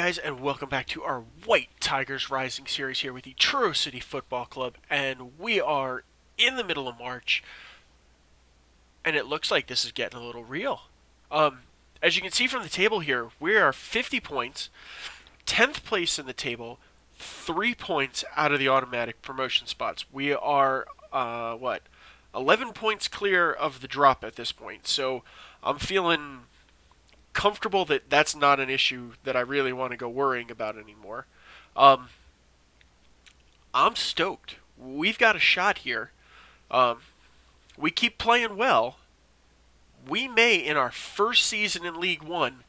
guys, and welcome back to our White Tigers Rising series here with the Truro City Football Club, and we are in the middle of March, and it looks like this is getting a little real. As you can see from the table here, we are 50 points, 10th place in the table, 3 points out of the automatic promotion spots. We are, 11 points clear of the drop at this point, so I'm feeling comfortable that that's not an issue that I really want to go worrying about anymore. I'm stoked. We've got a shot here. We keep playing well. We may, in our first season in League One,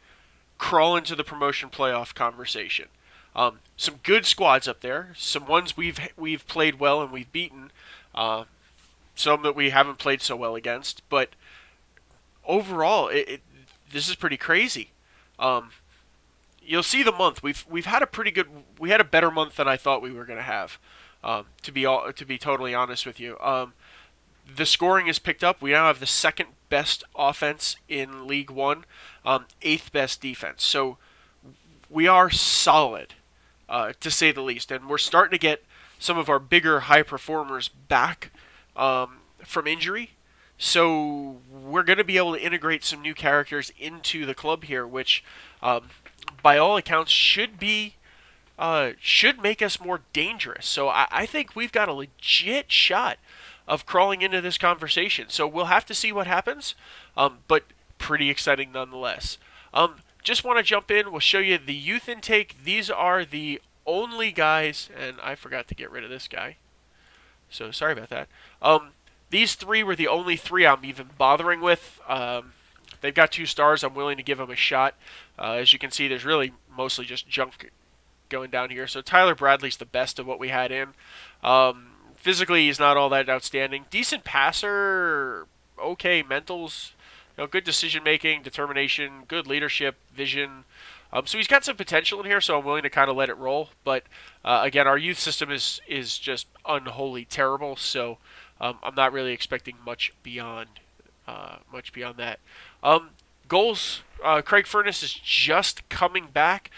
crawl into the promotion playoff conversation. Some good squads up there. Some ones we've played well and we've beaten. Some that we haven't played so well against. But overall, this is pretty crazy. You'll see the month. We've had a pretty good. We had a better month than I thought we were going to have. To be totally honest with you, the scoring is picked up. We now have the second best offense in League One, 8th best defense. So we are solid, to say the least, and we're starting to get some of our bigger high performers back from injury. So we're going to be able to integrate some new characters into the club here, which, by all accounts, should make us more dangerous. So I think we've got a legit shot of crawling into this conversation. So we'll have to see what happens, but pretty exciting nonetheless. Just want to jump in. We'll show you the youth intake. These are the only guys, and I forgot to get rid of this guy. So sorry about that. These three were the only three I'm even bothering with. They've got 2 stars. I'm willing to give them a shot. As you can see, there's really mostly just junk going down here. So Tyler Bradley's the best of what we had in. Physically, he's not all that outstanding. Decent passer, okay mentals, good decision-making, determination, good leadership, vision. So he's got some potential in here, so I'm willing to kind of let it roll. But again, our youth system is just unholy terrible, so I'm not really expecting much beyond that. Goals. Craig Furness is just coming back.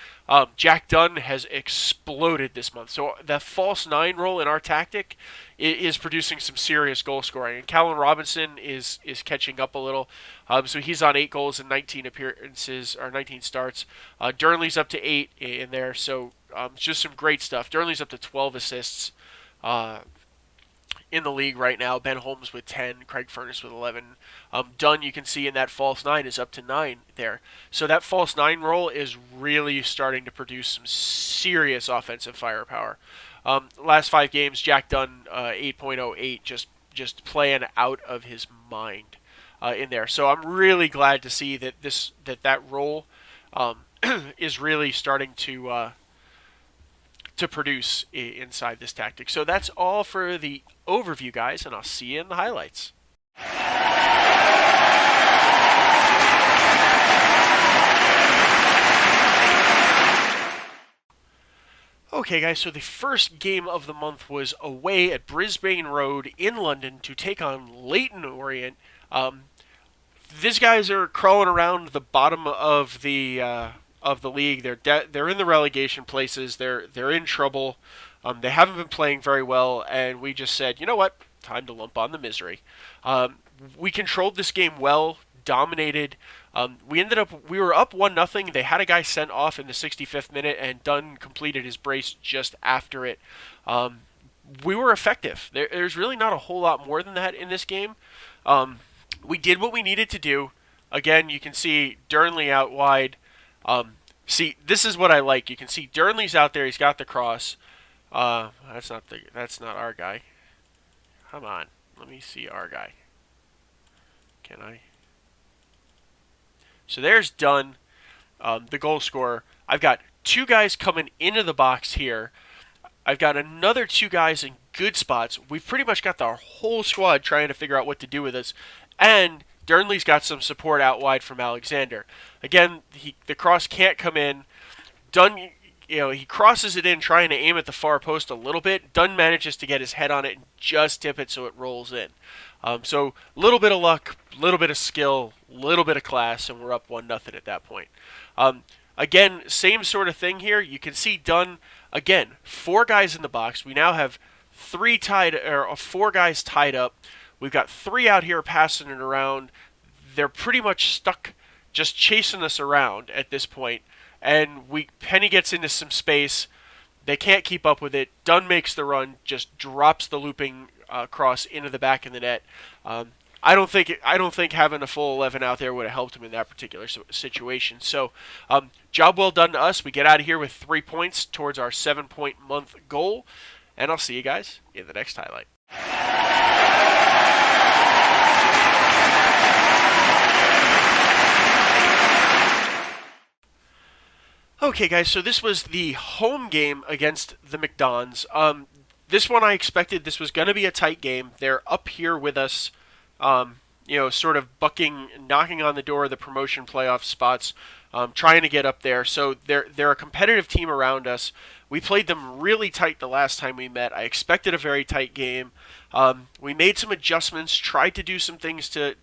Jack Dunn has exploded this month. So the false 9 role in our tactic is producing some serious goal scoring. And Callan Robinson is catching up a little. So he's on 8 goals in 19 appearances, or 19 starts. Durnley's up to 8 in there. So just some great stuff. Durnley's up to 12 assists in the league right now. Ben Holmes with 10, Craig Furness with 11. Dunn, you can see in that false 9, is up to 9 there. So that false 9 role is really starting to produce some serious offensive firepower. Last 5 games, Jack Dunn 8.08, just playing out of his mind in there. So I'm really glad to see that that role is really starting to produce inside this tactic. So that's all for the overview, guys, and I'll see you in the highlights. Okay, guys, so the first game of the month was away at Brisbane Road in London to take on Leyton Orient. These guys are crawling around the bottom of the league. They're in the relegation places. They're in trouble. They haven't been playing very well, and we just said, you know what? Time to lump on the misery. We controlled this game well, dominated. We were up 1-0. They had a guy sent off in the 65th minute, and Dunn completed his brace just after it. We were effective. There's really not a whole lot more than that in this game. We did what we needed to do. Again, you can see Durnley out wide. See, this is what I like. You can see Durnley's out there. He's got the cross. That's not our guy. Come on. Let me see our guy. Can I? So there's Dunn, the goal scorer. I've got 2 guys coming into the box here. I've got another 2 guys in good spots. We've pretty much got the whole squad trying to figure out what to do with us. And Durnley's got some support out wide from Alexander. Again, the cross can't come in. Dunn, he crosses it in trying to aim at the far post a little bit. Dunn manages to get his head on it and just tip it so it rolls in. So a little bit of luck, a little bit of skill, a little bit of class, and we're up 1-0 at that point. Again, same sort of thing here. You can see Dunn, again, 4 guys in the box. We now have 4 guys tied up. We've got 3 out here passing it around. They're pretty much stuck just chasing us around at this point. And Penny gets into some space. They can't keep up with it. Dunn makes the run, just drops the looping cross into the back of the net. I don't think having a full 11 out there would have helped him in that particular situation. So, job well done to us. We get out of here with 3 points towards our 7-point month goal, and I'll see you guys in the next highlight. Okay, guys, so this was the home game against the McDons. This one I expected this was going to be a tight game. They're up here with us, sort of knocking on the door of the promotion playoff spots, trying to get up there. So they're a competitive team around us. We played them really tight the last time we met. I expected a very tight game. We made some adjustments, tried to do some things to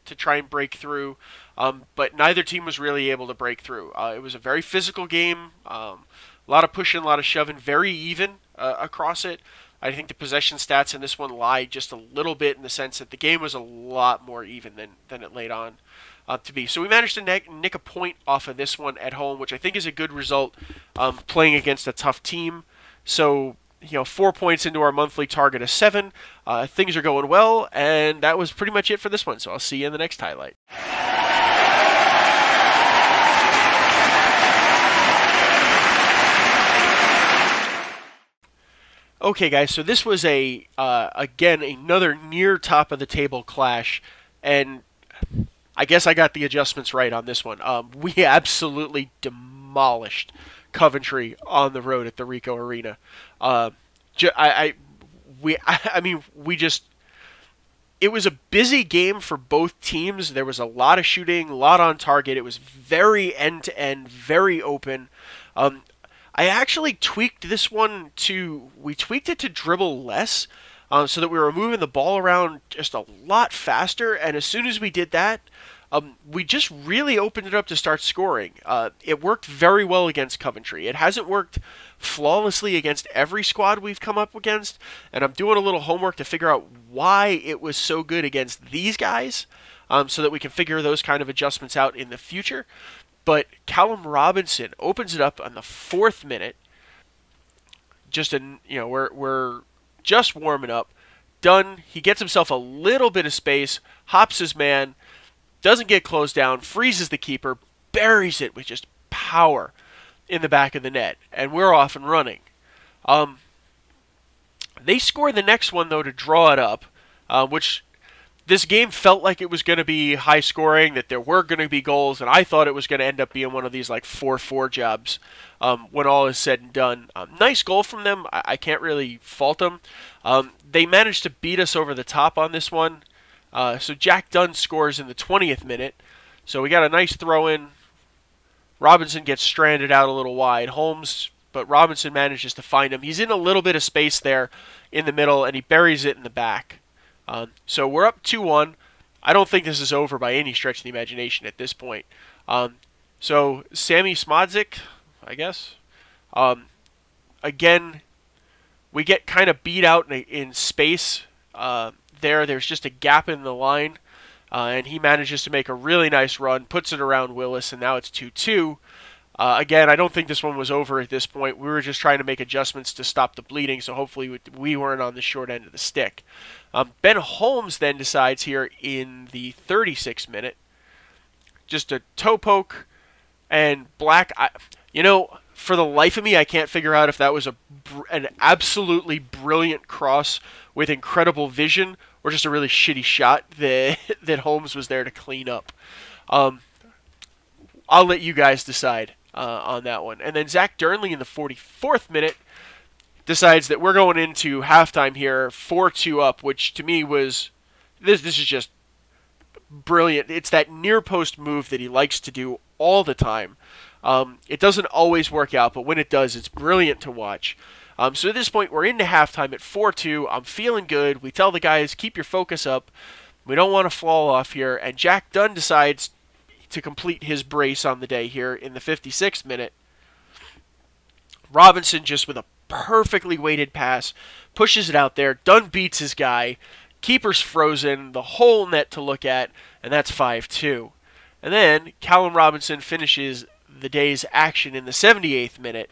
try and break through, but neither team was really able to break through. It was a very physical game, a lot of pushing, a lot of shoving, very even across it. I think the possession stats in this one lie just a little bit in the sense that the game was a lot more even than it laid on to be. So we managed to nick a point off of this one at home, which I think is a good result playing against a tough team. So, 4 points into our monthly target of 7. Things are going well, and that was pretty much it for this one. So I'll see you in the next highlight. Okay, guys, so this was again, another near top of the table clash, and I guess I got the adjustments right on this one. We absolutely demolished Coventry on the road at the Ricoh Arena. It was a busy game for both teams. There was a lot of shooting, a lot on target. It was very end-to-end, very open. I actually tweaked this one we tweaked it to dribble less, so that we were moving the ball around just a lot faster, and as soon as we did that, we just really opened it up to start scoring. It worked very well against Coventry. It hasn't worked flawlessly against every squad we've come up against, and I'm doing a little homework to figure out why it was so good against these guys, so that we can figure those kind of adjustments out in the future. But Callum Robinson opens it up on the 4th minute. We're just warming up. Dunn, he gets himself a little bit of space, hops his man, doesn't get closed down, freezes the keeper, buries it with just power in the back of the net, and we're off and running. They score the next one, though, to draw it up, which this game felt like it was going to be high scoring, that there were going to be goals, and I thought it was going to end up being one of these like 4-4 jobs when all is said and done. Nice goal from them. I can't really fault them. They managed to beat us over the top on this one. So Jack Dunn scores in the 20th minute. So we got a nice throw in. Robinson gets stranded out a little wide. But Robinson manages to find him. He's in a little bit of space there in the middle, and he buries it in the back. So we're up 2-1. I don't think this is over by any stretch of the imagination at this point. So Sammy Smodzik, I guess. Again, we get kind of beat out in space. There's just a gap in the line, and he manages to make a really nice run, puts it around Willis, and now it's 2-2. Again, I don't think this one was over at this point. We were just trying to make adjustments to stop the bleeding, so hopefully we weren't on the short end of the stick. Ben Holmes then decides here in the 36th minute, just a toe poke, and Black, for the life of me, I can't figure out if that was an absolutely brilliant cross with incredible vision or just a really shitty shot that Holmes was there to clean up. I'll let you guys decide on that one. And then Zach Durnley in the 44th minute decides that we're going into halftime here 4-2 up, which to me was, this is just brilliant. It's that near post move that he likes to do all the time. It doesn't always work out, but when it does, it's brilliant to watch. So at this point, we're into halftime at 4-2. I'm feeling good. We tell the guys, keep your focus up. We don't want to fall off here. And Jack Dunn decides to complete his brace on the day here in the 56th minute. Robinson just with a perfectly weighted pass, pushes it out there. Dunn beats his guy. Keeper's frozen, the whole net to look at, and that's 5-2. And then Callum Robinson finishes the day's action in the 78th minute.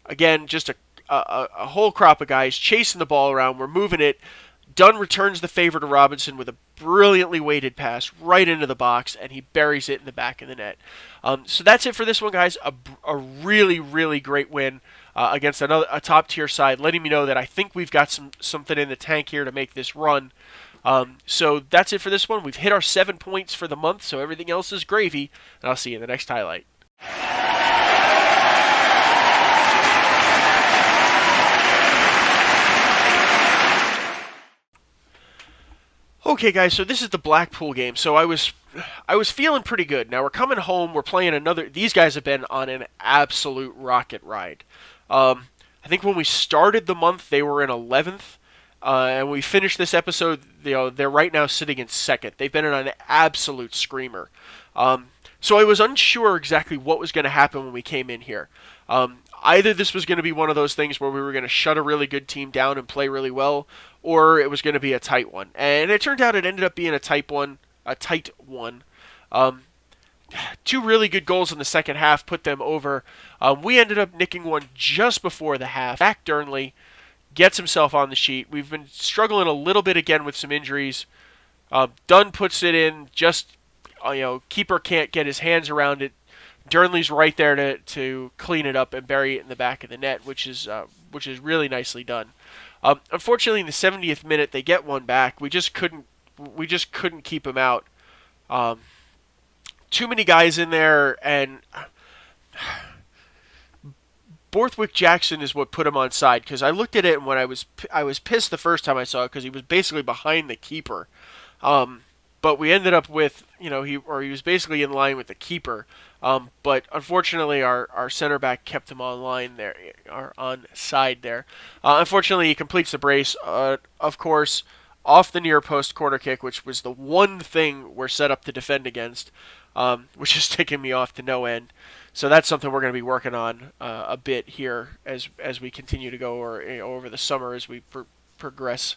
Again, just a whole crop of guys chasing the ball around. We're moving it. Dunn returns the favor to Robinson with a brilliantly weighted pass right into the box, and he buries it in the back of the net. So that's it for this one, guys. A really, really great win against a top-tier side, letting me know that I think we've got something in the tank here to make this run. So that's it for this one. We've hit our 7 points for the month, so everything else is gravy, and I'll see you in the next highlight. Okay, guys, so this is the Blackpool game. So I was feeling pretty good. Now we're coming home. We're playing another. These guys have been on an absolute rocket ride. I think when we started the month, they were in 11th, and we finished this episode. They're right now sitting in 2nd. They've been on an absolute screamer. So I was unsure exactly what was going to happen when we came in here. Either this was going to be one of those things where we were going to shut a really good team down and play really well, or it was going to be a tight one. And it turned out it ended up being a tight one. Two really good goals in the second half put them over. We ended up nicking one just before the half. Jack Durnley gets himself on the sheet. We've been struggling a little bit again with some injuries. Dunn puts it in. Just keeper can't get his hands around it. Durnley's right there to clean it up and bury it in the back of the net, which is really nicely done. Unfortunately, in the 70th minute, they get one back. We just couldn't keep him out. Too many guys in there, and Borthwick Jackson is what put him onside, because I looked at it and when I was pissed the first time I saw it because he was basically behind the keeper. But we ended up with he was basically in line with the keeper. But unfortunately, our center back kept him on line there, or on side there. Unfortunately, he completes the brace. Of course, off the near post corner kick, which was the one thing we're set up to defend against, which is ticking me off to no end. So that's something we're going to be working on a bit here as we continue to go, or over the summer as we progress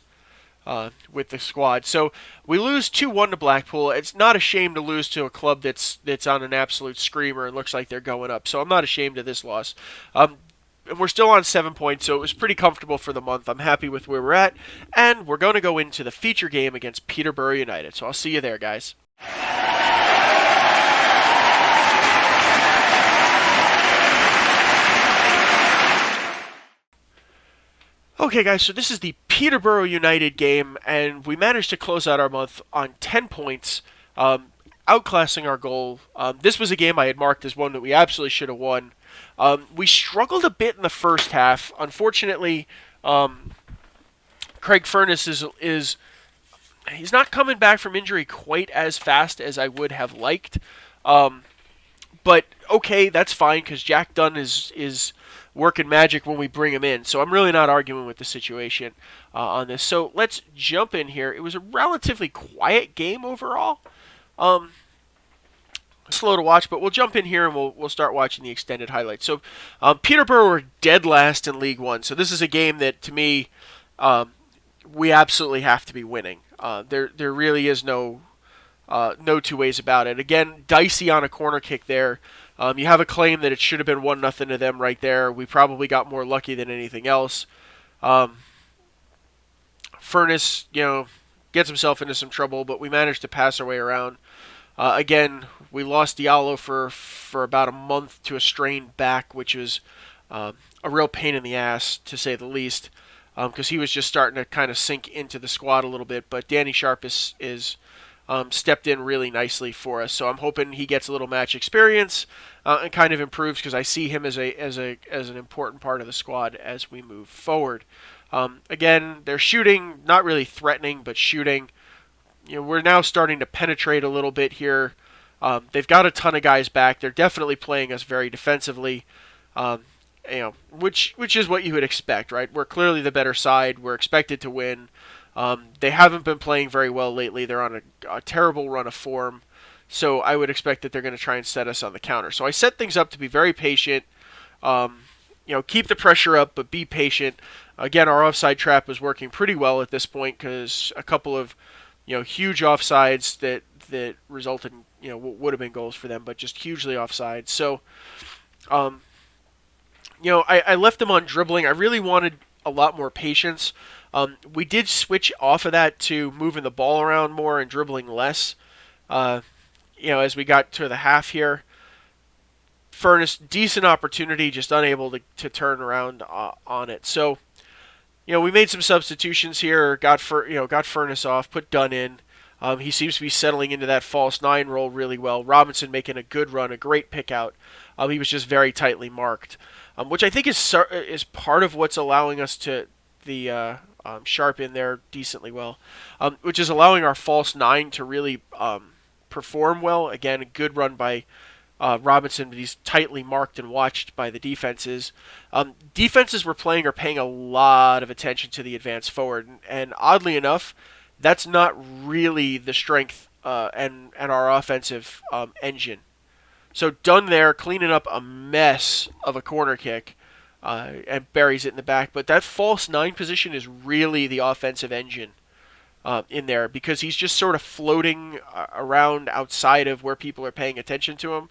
with the squad. So we lose 2-1 to Blackpool. It's not a shame to lose to a club that's on an absolute screamer and looks like they're going up. So I'm not ashamed of this loss. And we're still on 7 points, so it was pretty comfortable for the month. I'm happy with where we're at, and we're going to go into the feature game against Peterborough United. So I'll see you there, guys. Okay, guys, so this is the Peterborough United game, and we managed to close out our month on 10 points, outclassing our goal. This was a game I had marked as one that we absolutely should have won. We struggled a bit in the first half. Unfortunately, Craig Furness is he's not coming back from injury quite as fast as I would have liked. But okay, that's fine, because Jack Dunn is working magic when we bring him in. So I'm really not arguing with the situation on this. So let's jump in here. It was a relatively quiet game overall. Slow to watch, but we'll jump in here and we'll start watching the extended highlights. So Peterborough were dead last in League One. So this is a game that, to me, we absolutely have to be winning. There really is no two ways about it. Again, dicey on a corner kick there. You have a claim that it should have been 1-0 to them right there. We probably got more lucky than anything else. Furness, gets himself into some trouble, but we managed to pass our way around. Again, we lost Diallo for about a month to a strained back, which was a real pain in the ass, to say the least, because he was just starting to kind of sink into the squad a little bit. But Danny Sharp is stepped in really nicely for us, so I'm hoping he gets a little match experience and kind of improves, because I see him as an important part of the squad as we move forward. Again, they're shooting, not really threatening, but shooting. We're now starting to penetrate a little bit here. They've got a ton of guys back. They're definitely playing us very defensively, which is what you would expect, right? We're clearly the better side. We're expected to win. They haven't been playing very well lately. They're on a terrible run of form. So I would expect that they're going to try and set us on the counter. So I set things up to be very patient. Keep the pressure up, but be patient. Again, our offside trap was working pretty well at this point because a couple of, huge offsides that resulted in, would have been goals for them, but just hugely offside. So, I left them on dribbling. I really wanted a lot more patience. We did switch off of that to moving the ball around more and dribbling less. As we got to the half here, Furnace, decent opportunity, just unable to turn around on it. So, we made some substitutions here. Got Furnace off, put Dunn in. He seems to be settling into that false 9 role really well. Robinson making a good run, a great pick out. He was just very tightly marked, which I think is part of what's allowing us to Sharp in there decently well, which is allowing our false 9 to really perform well. Again, a good run by Robinson, but he's tightly marked and watched by the defenses. Defenses we're playing are paying a lot of attention to the advance forward, and oddly enough, that's not really the strength and our offensive engine. So Dunn there, cleaning up a mess of a corner kick, and buries it in the back. But that false 9 position is really the offensive engine in there, because he's just sort of floating around outside of where people are paying attention to him.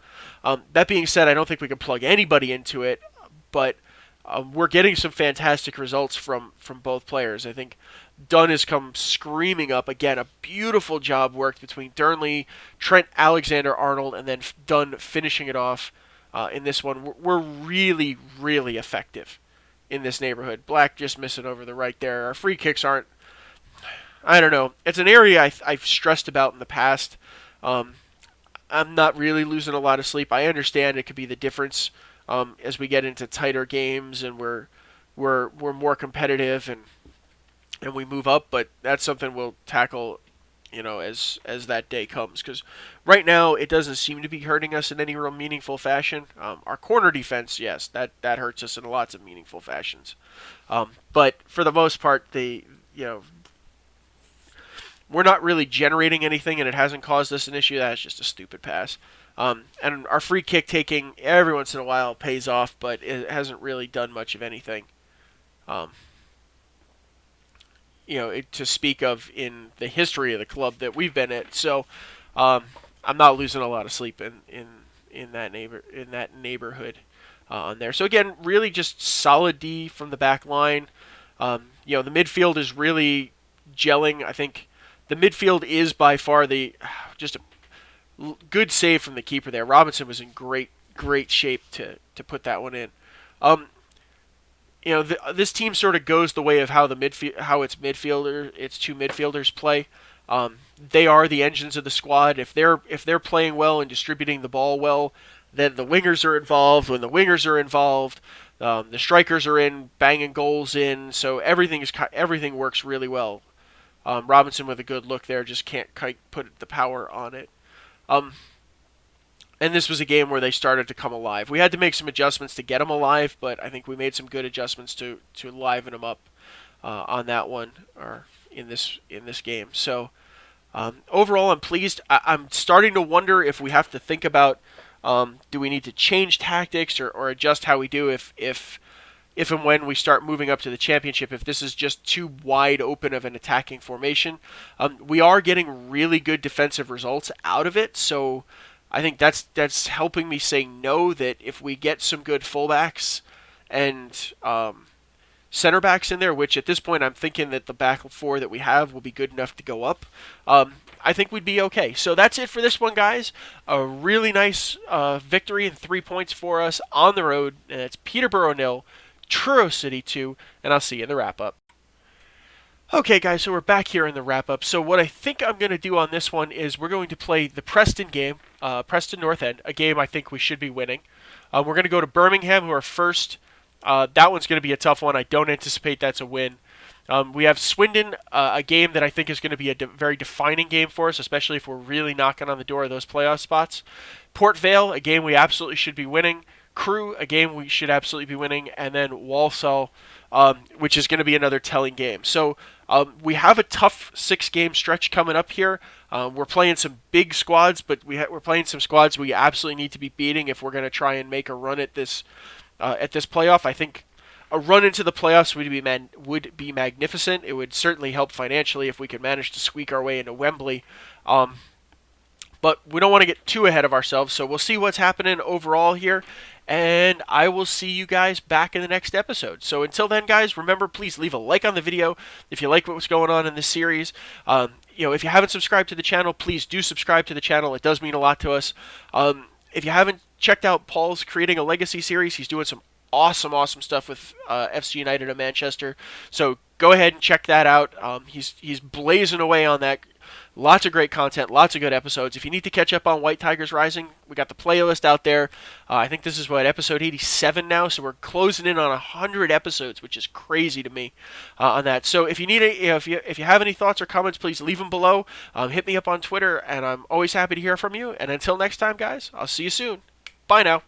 That being said, I don't think we can plug anybody into it, but we're getting some fantastic results from both players. I think Dunn has come screaming up. Again, a beautiful job worked between Durnley, Trent Alexander-Arnold, and then Dunn finishing it off in this one. We're really, really effective in this neighborhood. Black just missing over the right there. Our free kicks aren't, I don't know. It's an area I've stressed about in the past. I'm not really losing a lot of sleep. I understand it could be the difference as we get into tighter games and we're more competitive and we move up, but that's something we'll tackle, as that day comes. Because right now it doesn't seem to be hurting us in any real meaningful fashion. Our corner defense, yes, that hurts us in lots of meaningful fashions. But for the most part, we're not really generating anything, and it hasn't caused us an issue. That's just a stupid pass. And our free kick taking every once in a while pays off, but it hasn't really done much of anything. To speak of in the history of the club that we've been at. So I'm not losing a lot of sleep in that neighborhood on there. So again, really just solid D from the back line. The midfield is really gelling. I think the midfield is by far just a good save from the keeper there. Robinson was in great shape to put that one in. This team sort of goes the way of how its two midfielders play. They are the engines of the squad. If they're playing well and distributing the ball well, then the wingers are involved. When the wingers are involved, the strikers are in, banging goals in. So everything works really well. Robinson with a good look there, just can't quite put the power on it. And this was a game where they started to come alive. We had to make some adjustments to get them alive, but I think we made some good adjustments to liven them up on that one or in this game. So overall, I'm pleased. I'm starting to wonder if we have to think about do we need to change tactics or adjust how we do if and when we start moving up to the championship, if this is just too wide open of an attacking formation. We are getting really good defensive results out of it, so I think that's helping me say no, that if we get some good fullbacks and center backs in there, which at this point I'm thinking that the back four that we have will be good enough to go up, I think we'd be okay. So that's it for this one, guys. A really nice victory and 3 points for us on the road. And it's Peterborough 0, Truro City 2, and I'll see you in the wrap-up. Okay, guys, so we're back here in the wrap-up. So what I think I'm going to do on this one is we're going to play the Preston game, Preston North End, a game I think we should be winning. We're going to go to Birmingham, who are first. That one's going to be a tough one. I don't anticipate that's a win. We have Swindon, a game that I think is going to be a very defining game for us, especially if we're really knocking on the door of those playoff spots. Port Vale, a game we absolutely should be winning. Crewe, a game we should absolutely be winning. And then Walsall, which is going to be another telling game. So We have a tough 6-game stretch coming up here. We're playing some big squads, but we're playing some squads we absolutely need to be beating if we're going to try and make a run at this playoff. I think a run into the playoffs would be magnificent. It would certainly help financially if we could manage to squeak our way into Wembley. But we don't want to get too ahead of ourselves, so we'll see what's happening overall here, and I will see you guys back in the next episode. So until then, guys, remember, please leave a like on the video if you like what's going on in this series. If you haven't subscribed to the channel, please do subscribe to the channel. It does mean a lot to us. If you haven't checked out Paul's Creating a Legacy series, he's doing some awesome stuff with FC United of Manchester. So go ahead and check that out. He's blazing away on that. Lots of great content, lots of good episodes. If you need to catch up on White Tigers Rising, we got the playlist out there. I think this is episode 87 now, so we're closing in on 100 episodes, which is crazy to me on that. So if you need if you have any thoughts or comments, please leave them below. Hit me up on Twitter, and I'm always happy to hear from you. And until next time, guys, I'll see you soon. Bye now.